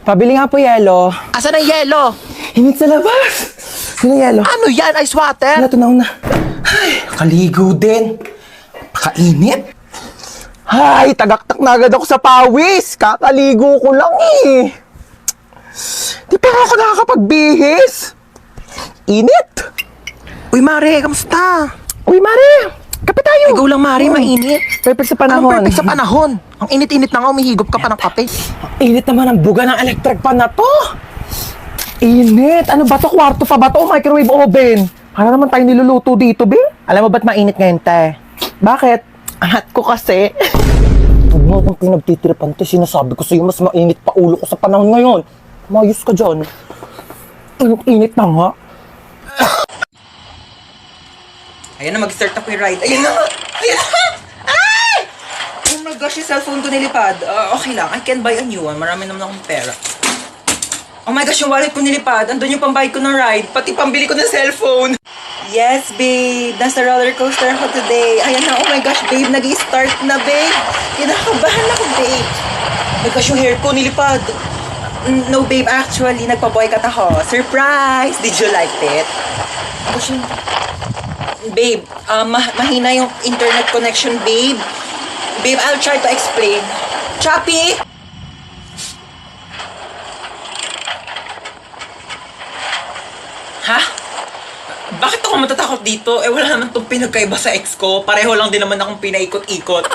Pabili nga po yelo. Asan ang yelo? Init sa labas. Sino yelo? Ano yan? Ice water? Ano, tunaw na. Ay, kaligo din. Kainit. Ay, tagaktak na agad ako sa pawis. Kakaligo ko lang eh. Di pa ako nakakapagbihis. Init. Uy, Mare, kamusta? Uy, Mare. Kape tayo. Ikaw lang, Mare, mainit. Perfect sa Anong panahon. perfect sa panahon? Ang init-init na nga, umihigop ka pa ng kape. Init naman ang buga ng electric pan na to. Init. Ano ba to? Kwarto pa ba to? Microwave oven. Para naman tayo niluluto dito, be. Alam mo ba't mainit ngayon, te? Bakit? Ang hot ko kasi. Huwag mo akong pinagtitripan, te. Sinasabi ko sa'yo, mas mainit pa ulo ko sa panahon ngayon. Mayos ka dyan. Init na nga. Ayan na, mag-start na po yung ride. Ayan na nga! Ayan na! Ay! Oh my gosh, yung cellphone ko nilipad. Okay lang, I can buy a new one. Marami naman akong pera. Oh my gosh, yung wallet ko nilipad. Andun yung pambayad ko ng ride. Pati pambili ko ng cellphone. Yes, babe. Nasa roller coaster ako today. Ayan na, oh my gosh, babe. Nag-i-start na, babe. Kinakabahan ako, babe. Oh my gosh, yung hair ko nilipad. No, babe. Actually, nagpa-boycott ako. Surprise! Did you like it? Oh, gosh, babe, mahina yung internet connection, babe. Babe, I'll try to explain. Choppy! Ha? Bakit ako matatakot dito? Eh, wala naman itong pinagkaiba sa ex ko. Pareho lang din naman akong pinaikot-ikot.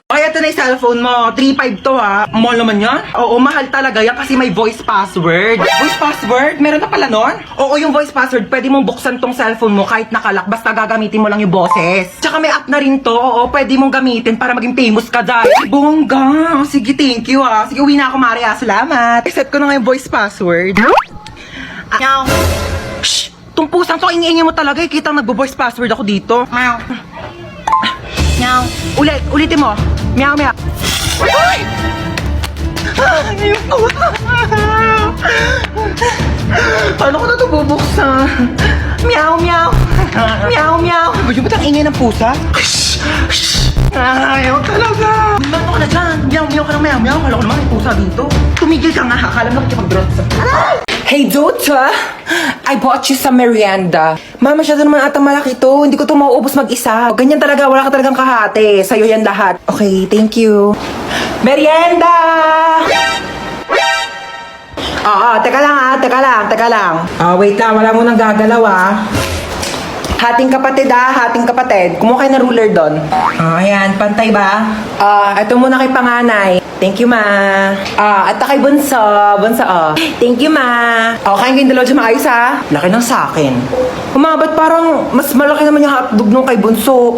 Kaya ito na yung cellphone mo. 3.5 to ha. Mahal naman yan? Oo, mahal talaga yan kasi may voice password. Voice password? Meron na pala nun? Oo, yung voice password, pwede mong buksan tong cellphone mo kahit nakalak. Basta gagamitin mo lang yung boses. Tsaka may app na rin to. Oo, pwede mong gamitin para maging famous ka dahil. Ay, bongga. Sige, thank you ha. Sige, uwi na ako, Maria. Salamat. Iset ko na nga yung voice password. Meow. Shh! Tong pusang to, ingi-ingi mo talaga. Kitang nagbo-voice password ako dito. Meow. Meow. Ulitin mo. Meow, meow. Ay! Ayun ko. Paano ko na ito bubuksan? Meow, meow. Meow, meow. Gusto mo itang ingay ng pusa? Shh! Shh! Ayaw talaga. Meow ka na dyan. Meow, meow ka ng meow, meow. Kala ko naman may pusa dito. Tumigil ka nga. Akala mo nakikipag-drop sa... Hey, Dota! I bought you some merienda. Ma, masyado naman atang malaki to. Hindi ko to mauubos mag-isa. Ganyan talaga, wala ka talagang kahati. Sa'yo yan lahat. Okay, thank you. Merienda! Oo, teka lang. Wait lang, wala mo nang gagalaw Hating kapatid. Kumuha kayo ng ruler doon. Ayan, pantay ba? Ito muna kay panganay. Thank you, ma. At kay bunso. Thank you, ma. Kain kayong dalawa dyan maayos, ha? Laki ng sakin. Ba't parang mas malaki naman yung hotdog nung kay bunso?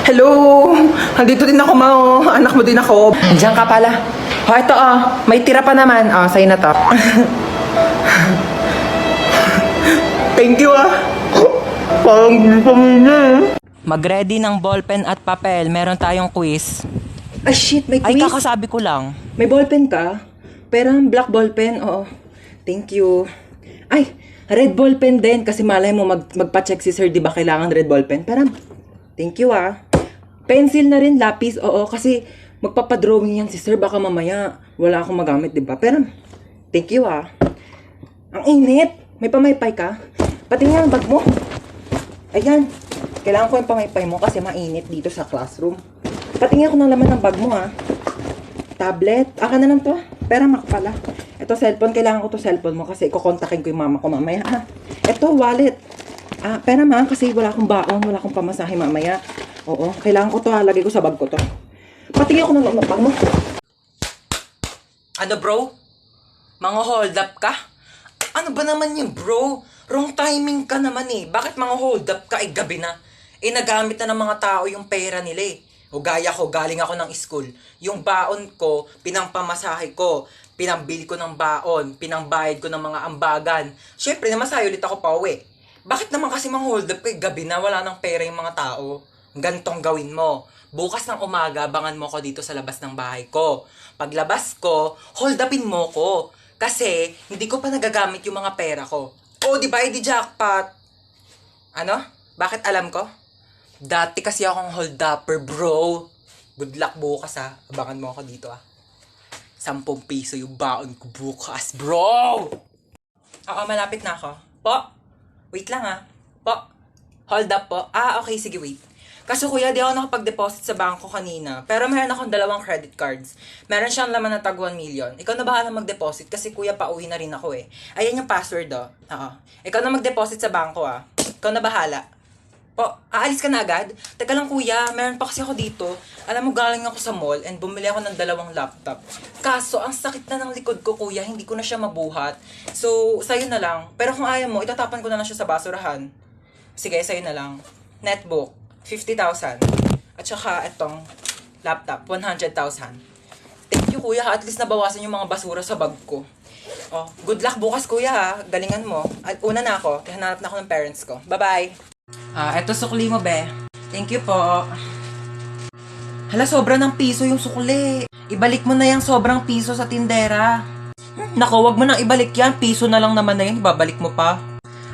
Hello? Nandito din ako, ma. Anak mo din ako. Diyan ka pala. Ito, may tira pa naman. Sa'yo na to. Thank you, Parang Mag-ready ng ballpen at papel. Meron tayong quiz. Shit, may quiz. Ay, kakasabi ko lang. May ballpen ka? Pero black ballpen, oo. Thank you. Ay, red ballpen din. Kasi malay mo magpa-check si sir, di ba kailangan red ballpen? Pero, thank you Pencil na rin, lapis, oo. Kasi magpapadrawing yan si sir. Baka mamaya wala akong magamit, di ba? Pero, thank you Ang init. May pamaypay ka? Pati nga ang bag mo. Ayan. Kailangan ko yung pamaypay mo kasi mainit dito sa classroom. Patingin ako ng laman ng bag mo, Tablet. Aka na lang to, Pera mak pala. Ito cellphone. Kailangan ko to cellphone mo kasi kukontakin ko yung mama ko mamaya, Ito, wallet. Pera ma, kasi wala akong baon. Wala akong pamasahe mamaya. Oo, kailangan ko to, Lagay ko sa bag ko to. Patingin ako ng bag mo. Ano, bro? Mga hold up ka? Ano ba naman yun, bro? Wrong timing ka naman Bakit mga hold up ka? Gabi na. Nagamit na ng mga tao yung pera nila O gaya ko, galing ako ng school. Yung baon ko, pinangpamasahe ko. Pinambili ko ng baon. Pinangbayad ko ng mga ambagan. Syempre, namasahe ulit ako pa uwi. Bakit naman kasi mga hold up gabi na wala ng pera yung mga tao? Gantong gawin mo. Bukas ng umaga, abangan mo ko dito sa labas ng bahay ko. Paglabas ko, hold upin mo ko. Kasi, hindi ko pa nagagamit yung mga pera ko. Di ba, di jackpot. Ano? Bakit alam ko? Dati kasi akong hold-upper, bro. Good luck bukas, Abangan mo ako dito, 10 piso yung baon ko bukas, bro! Oo, malapit na ako. Po? Wait lang ah. Po? Hold up po. Ah, okay, sige, wait. Kaso kuya, di ako nakapag-deposit sa bangko kanina. Pero meron akong 2 credit cards. Meron siyang laman na tag 1 million. Ikaw na bahala mag-deposit kasi kuya, pauwi na rin ako eh. Ayan yung password oh. Oo. Ikaw na mag-deposit sa bangko ah. Ikaw na bahala. Po, aalis ka na agad? Teka lang kuya, meron pa kasi ako dito. Alam mo, galing ako sa mall and bumili ako ng 2 laptop. Kaso, ang sakit na ng likod ko kuya, hindi ko na siya mabuhat. So, sa'yo na lang. Pero kung ayaw mo, itatapan ko na lang siya sa basurahan. Sige, sa'yo na lang. Netbook, 50,000. At saka, etong laptop, 100,000. Thank you kuya, at least nabawasan yung mga basura sa bag ko. Oh, good luck bukas kuya ha. Galingan mo. At una na ako, kaya hanap na ako ng parents ko. Bye-bye. Eto sukli mo, be. Thank you po. Hala, sobra ng piso yung sukli. Ibalik mo na yung sobrang piso sa tindera. Nako, wag mo nang ibalik yan. Piso na lang naman na yan. Ibabalik mo pa.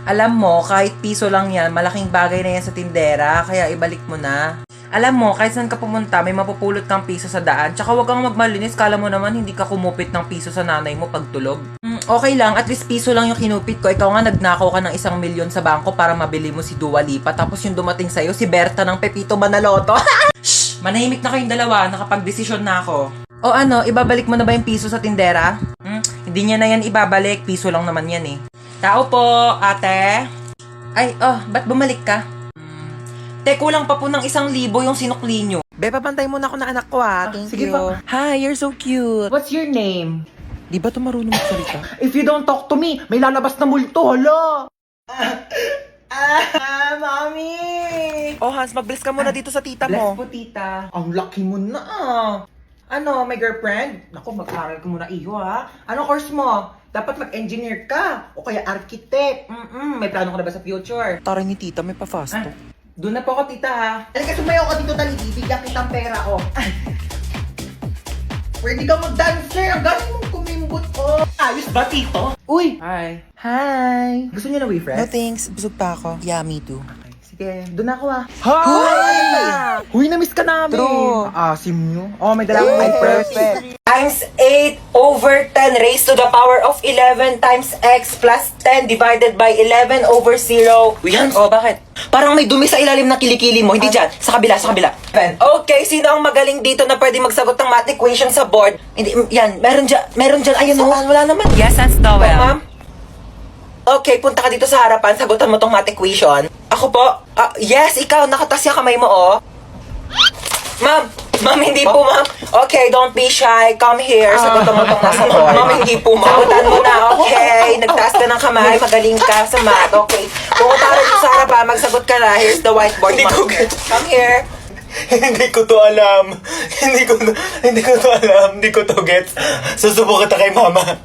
Alam mo, kahit piso lang yan, malaking bagay na yan sa tindera. Kaya ibalik mo na. Alam mo, kahit saan ka pumunta, may mapupulot kang piso sa daan. Tsaka wag kang magmalinis. Kala mo naman, hindi ka kumupit ng piso sa nanay mo pag tulog. Okay lang, at least piso lang yung kinupit ko. Ikaw nga nagnakaw ka ng 1 milyon sa bangko para mabili mo si Dua Lipa. Tapos yung dumating sa'yo, si Berta ng Pepito Manaloto. Shh! Manahimik na kayong dalawa. Nakapag-desisyon na ako. O ano, ibabalik mo na ba yung piso sa tindera? Hindi niya na yan ibabalik. Piso lang naman yan eh. Tao po, ate. Ay, ba't bumalik ka? Te, kulang pa po ng 1,000 yung sinukli nyo. Be, papantay muna ako ng anak ko ha. Thank sige you. pa. Hi, you're so cute. What's your name? Di ba ito marunong magsalita? If you don't talk to me, may lalabas na multo, hala! Mami! Oh, Hans, mag-bless ka muna dito sa tita Bless mo. po, tita. Ang lucky mo na ah. Ano, may girlfriend? Naku, mag-aral ka muna iyo ha. Ano course mo? Dapat mag-engineer ka. O kaya architect. May plano ka na ba sa future? Taray ni tita, may pa-fast talk. Doon na po ako, tita ha. Halika, sumayaw ka dito, dali. Bibigyan kitang pera ko. Pwede kang mag-dancer. Ang galing mong kumimbot ko. Ayos ba, tito? Uy! Hi. Hi! Gusto niyo na No WeFresh? thanks, busog pa ako. Yeah, me too. Sige, doon na ako ah. Hi! Huy, na-miss ka namin. True. Asim nyo. Oh, may dala akong Hey, perfect. Times 8 over 10 raised to the power of 11 times x plus 10 divided by 11 over 0. Yan, oh, bakit? Parang may dumi sa ilalim ng kilikili mo. Hindi dyan. Sa kabila, sa kabila. Okay, sino ang magaling dito na pwede magsagot ng math equation sa board? Hindi, yan. Meron dyan. Ayun, oh. Wala naman. Yes, that's the Oh, ma'am? Okay, punta ka dito sa harapan, sagutan mo tong math equation. Ako po? Yes, ikaw, nakatas yung kamay mo, oh. Ma'am, hindi po, ma'am. Okay, don't be shy. Come here. Sagutan mo tong nasa board. Ma'am, hindi po, ma'am. Sagutan mo na, okay. Nagtaas ka ng kamay. Magaling ka sa math. Okay. Pumunta ka dito sa harapan. Magsagot ka na. Here's the whiteboard, Hindi ko ma'am. Come here. Hindi ko to alam. Hindi ko to alam. Hindi ko to gets. Susubukan kita kay mama.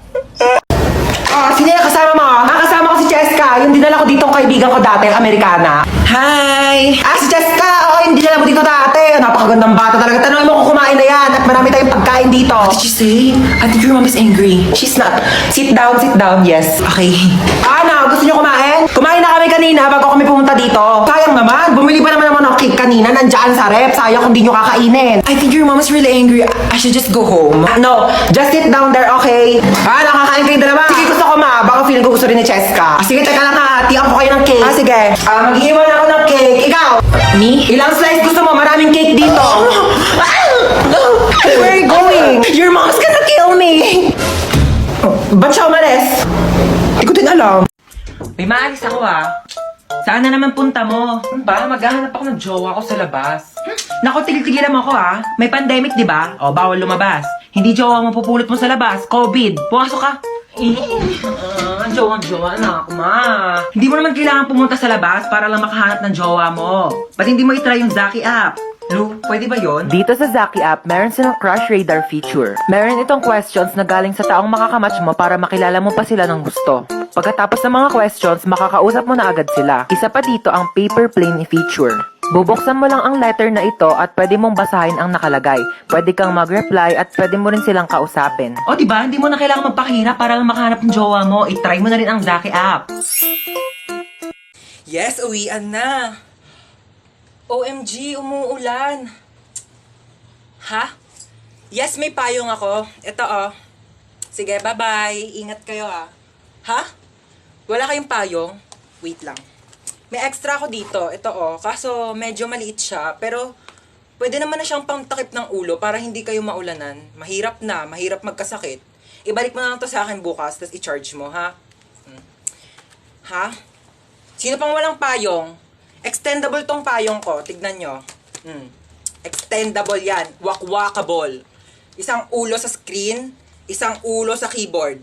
Sino yung kasama mo? Kasama ko si Cheska. Yung dinala ko ditong kaibigan ko dati, ang Amerikana. Hi! Si Cheska! Oo, yung dinala mo dito dati. Napakagandang bata talaga. Tanongin mo kung kumain na yan. At marami tayong pagkain dito. What did you say? I think your mom is angry. She's not. Sit down, yes. Okay. Ano, gusto niyo kumain? Kumain na kami kanina bago kami pumunta dito. Sayang naman, bumili pa naman ng cake kanina. Nandiyan sa rep. Sayang kung di nyo kakainin. I think your mom is really angry. I should just go home. No, just sit down there, okay? Nakakain kayo dalawa. Sige, gusto ko ma. Baka feeling ko gusto rin ni Cheska. Sige, teka lang ha. Tiyan ko kayo ng cake. Sige. Mag-iwan ako ng cake. Ikaw. Me? Ilang slice gusto mo? Maraming cake dito. Where are you going? Your mom's gonna kill me! Ba't siya umalis? Hindi ko din alam. May maalis ako Saan na naman punta mo? Ba, maghahanap ako ng jowa ko sa labas. Nako, tigil-tigilan mo ako May pandemic, di ba? O, bawal lumabas. Hindi jowa mo pupulot mo sa labas. COVID. Pumasok ka. Ang jowa na ako, ma. Hindi mo naman kailangan pumunta sa labas para lang makahanap ng jowa mo. Ba't hindi mo itry yung Zaki app? Lu, pwede ba yon? Dito sa Zaki app, meron silang Crush Radar feature. Meron itong questions na galing sa taong makakamatch mo para makilala mo pa sila ng gusto. Pagkatapos ng mga questions, makakausap mo na agad sila. Isa pa dito ang Paper Plane feature. Bubuksan mo lang ang letter na ito at pwede mong basahin ang nakalagay. Pwede kang mag-reply at pwede mo rin silang kausapin. O, diba? Hindi mo na kailangan magpakahirap para lang makahanap ng jowa mo. I-try mo na rin ang Zaki app. Yes, uwian na. OMG, umuulan. Ha? Yes, may payong ako. Ito, oh. Sige, bye-bye. Ingat kayo, ha. Ha? Wala kayong payong? Wait lang. May extra ako dito. Ito, oh. Kaso, medyo maliit siya. Pero, pwede naman na siyang pangtakip ng ulo para hindi kayo maulanan. Mahirap na. Mahirap magkasakit. Ibalik mo na lang to sa akin bukas, tapos i-charge mo, ha? Ha? Sino pang walang payong? Extendable tong payong ko. Tignan nyo. Extendable yan. Wakwakable. Isang ulo sa screen, isang ulo sa keyboard.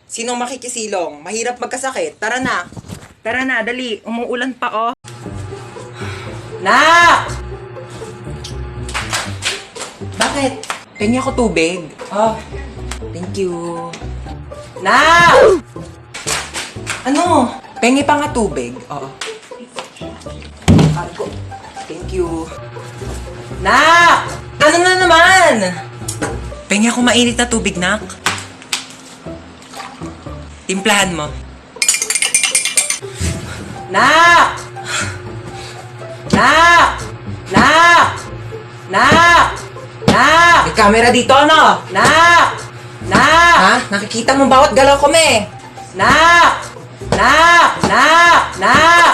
Sinong makikisilong? Mahirap magkasakit. Tara na. Tara na, dali. Umuulan pa, oh. Nak! Bakit? Pengi ako tubig. Oh. Thank you. Nak! Ano? Pengi pa nga tubig. Oo. Ako. Thank you. Nak! Ano na naman? Pengi ako mainit na tubig, Nak. Timplahan mo. Nak! Nak! Nak! Nak! Nak! May camera dito, no? Nak! Nak! Ha? Nakikita mo bawat galaw ko, me? Nak! Nak! Nak! Nak!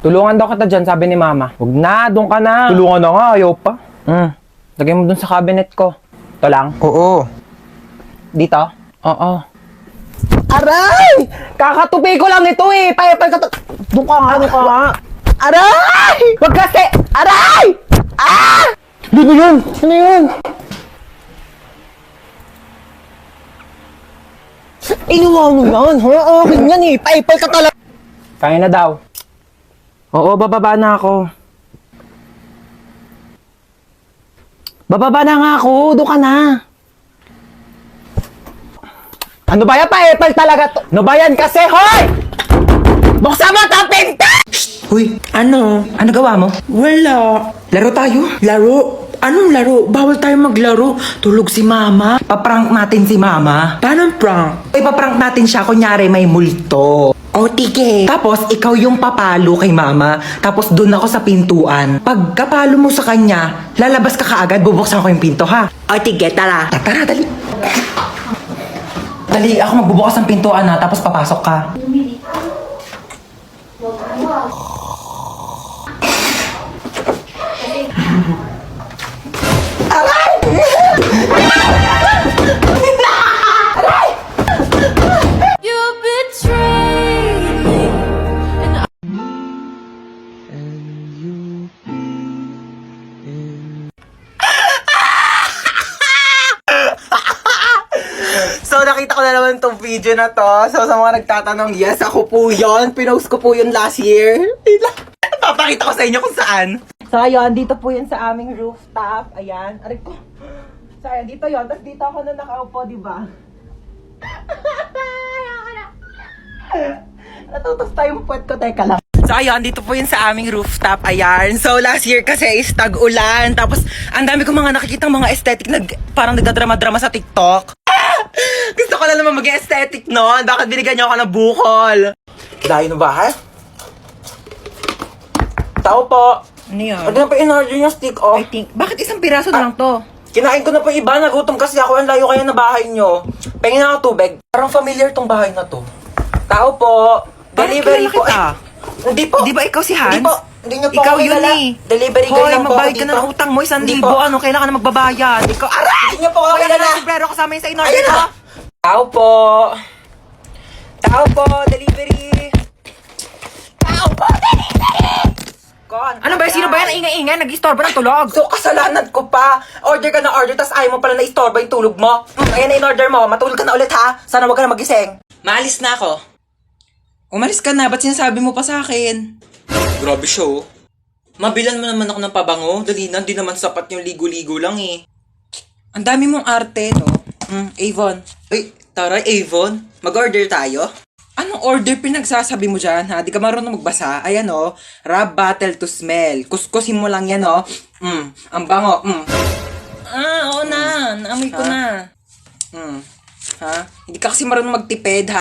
Tulungan daw kita dyan, sabi ni Mama. Huwag na, doon ka na. Tulungan na nga, ayaw pa. Lagay mo doon sa cabinet ko. Ito lang? Oo. Dito? Oo. Aray! Kakatupi ko lang ito eh. Doon ka nga, doon ka nga. Aray! Wag kasi! Aray! Ah! Dito yun! Ano yun? Inuwa mo yan, ha? Akin yan eh. Paipal ka talaga. Kaya na daw. Oo, bababa na ako. Bababa na nga ako. Doon ka na. Ano ba yan? Paipal talaga to. Ano ba yan kasi, hoy! Buksan mo ang pinto! Uy, ano? Ano gawa mo? Wala. Laro tayo? Laro? Anong laro? Bawal tayo maglaro. Tulog si Mama. Paprank natin si Mama. Paano prank? Ipaprank natin siya, kunyari may multo. O, tige. Tapos, ikaw yung papalo kay Mama. Tapos, doon ako sa pintuan. Pag kapalo mo sa kanya, lalabas ka kaagad, bubuksan ko yung pinto, ha? O, tige, tara. Tara, dali. Dali, ako magbubukas ng pintuan, ha? Tapos, papasok ka. So, nakita ko na naman tong video na to. So, sa mga nagtatanong, yes, ako po yon. Pinost ko po yun last year. Papakita ko sa inyo kung saan. So, ayun, dito po yun sa aming rooftop. Ayan. Aray ko. So, ayan, dito yun. Tapos dito ako na nakaupo, di ba? Natutos tayong puwet ko. Teka lang. So, ayun, dito po yun sa aming rooftop. Ayan. So, last year kasi is tag-ulan. Tapos, ang dami ko mga nakikita mga aesthetic na parang nagdadrama-drama sa TikTok. Gusto ko na naman maging aesthetic noon. Bakit binigyan niyo ako ng bukol? Layo na ba, ha? Tao po. Ano yun? Ano na pa in-order yung stick, oh? I think, bakit isang piraso na lang to? Kinain ko na po iba. Nagutom kasi ako. Ang layo kaya na bahay nyo. Pengin na ako tubig. Parang familiar tong bahay na to. Tao po. Delivery kilala po. kita. Hindi po. Di ba ikaw si Hans? Hindi po. Hindi nyo po Ikaw ako yun kilala. eh. Delivery guy Hoy, lang po ako magbayad ka dito. na ng utang mo, 1,000. Hindi po. Ano, kailangan na magbabayad. Ikaw, aray! Hindi nyo po ako Wala kilala. na, librero kasama yun sa in-order Ayun ko. na. Tao po. Tao po. Delivery. Tao po. Delivery. Kon. Ano ba, sino ba yan? Ingay-ingay, nag-istorbo ng tulog. So, kasalanan ko pa. Order ka na order, tas ayaw mo pala na-istorba yung tulog mo. Ayan na in-order mo. Matulog ka na ulit, ha? Sana wag ka na magising. Maalis na ako. Umalis ka na, ba't sinasabi mo pa sa akin? Grabe siya, oh. Mabilan mo naman ako ng pabango. Dali na, di naman sapat yung ligo-ligo lang eh. Ang dami mong arte, no? Avon. Uy, tara, Avon. Mag-order tayo? Anong order pinagsasabi mo dyan, ha? Di ka marunong magbasa. Ayan, oh. Rub bottle to smell. Kuskusin mo lang yan, oh. Ang bango. Oo na. Naamoy ko na. Ha? Hindi ka kasi marunong magtipid, ha?